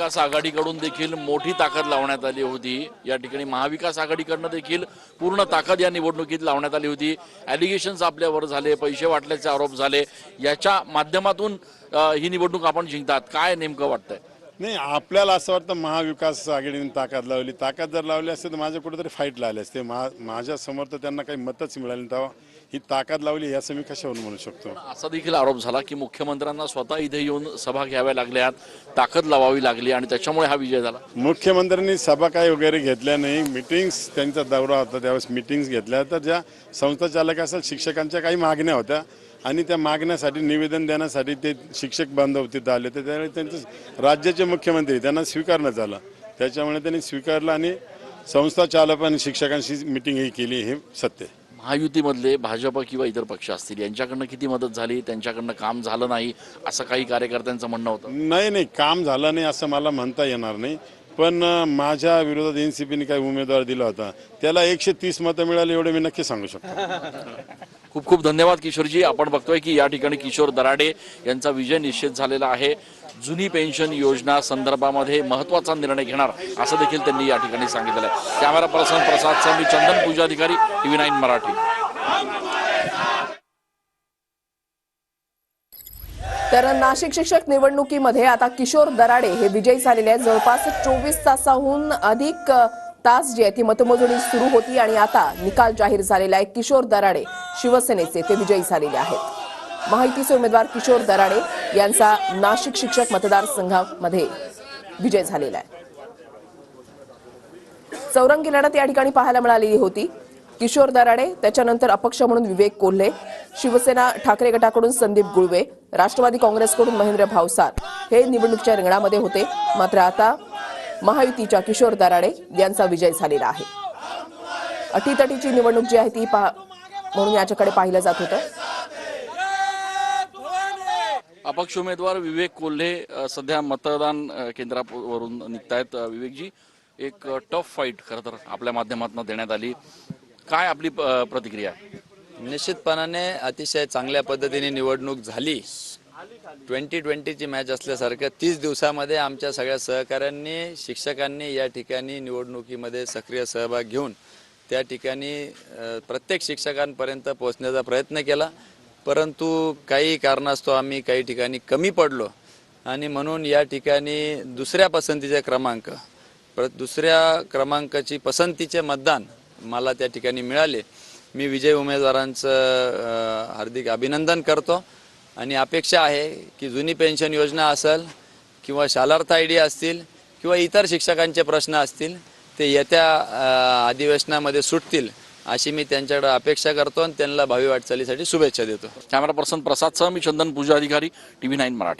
विकास आघाडीकडून देखील मोठी ताकद लावण्यात आली होती। या ठिकाणी महाविकास आघाडीकडून देखील पूर्ण ताकद या निवडणुकीत लावण्यात आली होती। ॲलिगेशन्स आपल्यावर झाले, पैसे वाटल्याचे आरोप झाले, याच्या माध्यमातून ही निवडणूक आपण जिंकतात, काय नेमकं वाटतंय? नाही, आपल्याला असं वाटतं महाविकास आघाडीने ताकद लावली। ताकद जर लावली असते तर माझ्या कुठेतरी फाईट लागली असते। माझ्या समोर तर त्यांना काही मतच मिळाली, तेव्हा ही ताकद लावली असं मी कशावर म्हणू शकतो? असा देखील आरोप झाला की मुख्यमंत्र्यांना स्वतः इथे येऊन सभा घ्याव्या लागल्यात, ताकद लावावी लागली आणि त्याच्यामुळे हा विजय झाला। मुख्यमंत्र्यांनी सभा काही वगैरे घेतल्या नाही, मीटिंग्स त्यांचा दौरा होता त्यावेळेस मीटिंग्स घेतल्या। तर ज्या संस्था चालक असेल शिक्षकांच्या काही मागण्या होत्या आणि त्या मागण्यासाठी निवेदन देण्यासाठी ते शिक्षक बांधव तिथं आले, तर त्यावेळी त्यांचं राज्याचे मुख्यमंत्री त्यांना स्वीकारणं झालं, त्याच्यामुळे त्यांनी स्वीकारलं आणि संस्था चालक आणि शिक्षकांशी मिटिंगही केली, हे सत्य। महायुतीमधले भाजप किंवा इतर पक्ष असतील यांच्याकडनं किती मदत झाली, त्यांच्याकडनं काम झालं नाही असं काही कार्यकर्त्यांचं म्हणणं होतं? नाही, काम झालं नाही असं मला म्हणता येणार नाही, पण माझ्या विरोधात एनसीपीने काही उमेदवार दिला होता, त्याला 130 मतं मिळाली एवढे मी नक्की सांगू शकतो। खूप खूप धन्यवाद किशोरजी। आपण बघतोय की या ठिकाणी किशोर दराडे यांचा विजय निश्चित झालेला आहे। जुनी पेन्शन योजना संदर्भामध्ये महत्त्वाचा निर्णय घेणार असं देखील त्यांनी या ठिकाणी सांगितलं आहे। कॅमेरा पर्सन प्रसादसह मी चंदन पूजाधिकारी, TV9 मराठी। तर नाशिक शिक्षक निवडणुकीमध्ये आता किशोर दराडे हे विजयी झालेले आहेत। जवळपास 24 तासाहून अधिक तास जी आहे ती मतमोजणी सुरू होती आणि आता निकाल जाहीर झालेला आहे। किशोर दराडे शिवसेनेचे ते विजयी झालेले आहेत। महायुतीचे उमेदवार किशोर दराडे यांचा नाशिक शिक्षक मतदारसंघामध्ये विजय झालेला आहे। चौरंगी लढत या ठिकाणी पाहायला मिळालेली होती। किशोर दराडे, त्याच्यानंतर अपक्ष म्हणून विवेक कोल्हे, शिवसेना ठाकरे गटाकडून संदीप गुळवे, राष्ट्रवादी काँग्रेसकडून महेंद्र भावसार हे निवडणुकीच्या रिंगणामध्ये होते। मात्र आता महायुतीच्या किशोर दराडे यांचा विजय झालेला आहे। अटीतटीची निवडणूक जी आहे ती म्हणून याच्याकडे पाहिलं जात होतं। अपक्ष उमेदवार विवेक कोल्हे सध्या मतदान केंद्रावरून निघतायत। विवेकजी, एक टफ फाईट खरं तर आपल्या माध्यमातून देण्यात आली, काय आपली प्रतिक्रिया? निश्चितपणाने अतिशय चांगल्या पद्धतीने निवडणूक झाली। 2020ची मॅच असल्यासारखं 30 दिवसामध्ये आमच्या सगळ्या सहकाऱ्यांनी, शिक्षकांनी या ठिकाणी निवडणुकीमध्ये सक्रिय सहभाग घेऊन त्या ठिकाणी प्रत्येक शिक्षकांपर्यंत पोहोचण्याचा प्रयत्न केला, परंतु काही कारणास्तव आम्ही काही ठिकाणी कमी पडलो आणि म्हणून या ठिकाणी दुसऱ्या क्रमांकाची पसंतीचे मतदान मला त्या ठिकाणी मिळाले। मी विजय उमेदवारांचं हार्दिक अभिनंदन करतो आणि अपेक्षा आहे की जुनी पेन्शन योजना असेल किंवा शालार्थ आयडी असतील किंवा इतर शिक्षकांचे प्रश्न असतील ते येत्या अधिवेशनामध्ये सुटतील अशी मी त्यांच्याकडे अपेक्षा करतो आणि त्यांना भावी वाटचालीसाठी शुभेच्छा देतो। कॅमेरा पर्सन प्रसादसह मी चंदन पूजाधिकारी, TV9 मराठी।